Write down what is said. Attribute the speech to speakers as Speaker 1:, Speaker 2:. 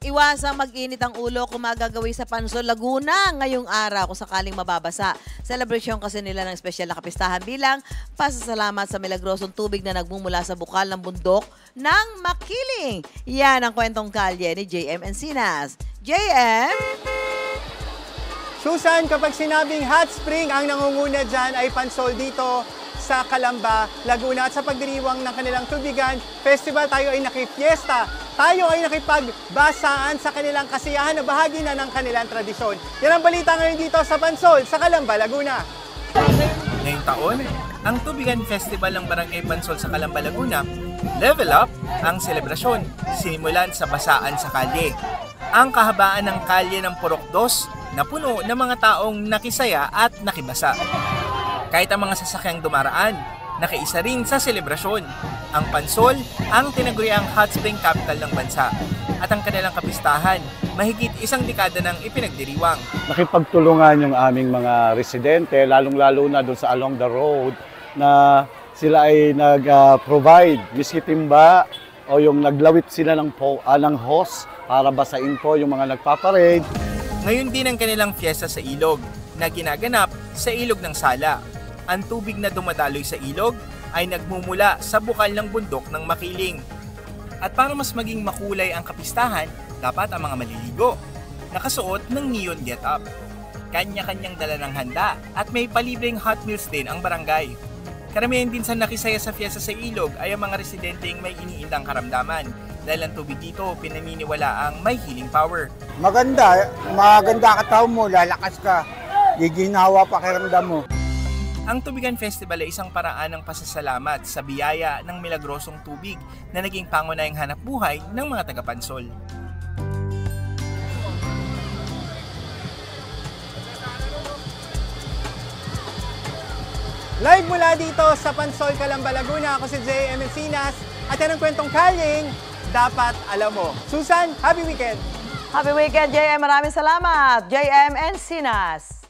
Speaker 1: Iwasang mag-init ang ulo kung magagawi sa Pansol, Laguna ngayong araw kung sakaling mababasa. Celebration kasi nila ng espesyal na kapistahan bilang pasasalamat sa milagrosong tubig na nagmumula sa bukal ng bundok ng Makiling. Yan ang kwentong kalye ni JM Encinas. JM?
Speaker 2: Susan, kapag sinabing hot spring, ang nangunguna dyan ay Pansol dito sa Calamba, Laguna. At sa pagdiriwang ng kanilang tubigan festival, tayo ay nakipiesta. Tayo ay nakipagbasaan sa kanilang kasiyahan na bahagi na ng kanilang tradisyon. Yan ang balita ngayon dito sa Pansol, sa Calamba, Laguna.
Speaker 3: Ngayong taon, ang Tubigan Festival ng Barangay Pansol sa Calamba, Laguna, level up ang selebrasyon, sinimulan sa basaan sa kalye. Ang kahabaan ng kalye ng Purok 2 na puno ng mga taong nakisaya at nakibasa. Kahit ang mga sasakyang dumaraan, nakaisa rin sa selebrasyon. Ang Pansol ang tinaguriang hot spring capital ng bansa. At ang kanilang kapistahan, mahigit isang dekada nang ipinagdiriwang.
Speaker 4: Nakipagtulungan yung aming mga residente, lalong-lalo na doon sa along the road, na sila ay nag-provide, miski timba, o yung naglawit sila ng hose para basain po yung mga nagpaparade.
Speaker 3: Ngayon din ang kanilang fiesta sa ilog na ginaganap sa Ilog ng Sala. Ang tubig na dumadaloy sa ilog ay nagmumula sa bukal ng bundok ng Makiling. At para mas maging makulay ang kapistahan, dapat ang mga maliligo nakasuot ng neon get-up. Kanya-kanyang dala ng handa at may palibreng hot meals din ang barangay. Karamihan din sa nakisaya sa fiesta sa ilog ay ang mga residenteng may iniindang karamdaman dahil ang tubig dito pinaniniwala ang may healing power.
Speaker 5: Maganda katawan mo, lalakas ka, giginawa pakiramdam mo.
Speaker 3: Ang Tubigan Festival ay isang paraan ng pasasalamat sa biyaya ng milagrosong tubig na naging pangunahing hanap buhay ng mga taga-Pansol.
Speaker 2: Live mula dito sa Pansol, Calamba, Laguna, ako si JM Encinas at yan ang kwentong kalyeng dapat alam mo. Susan, happy weekend!
Speaker 1: Happy weekend, JM. Maraming salamat. JM Encinas.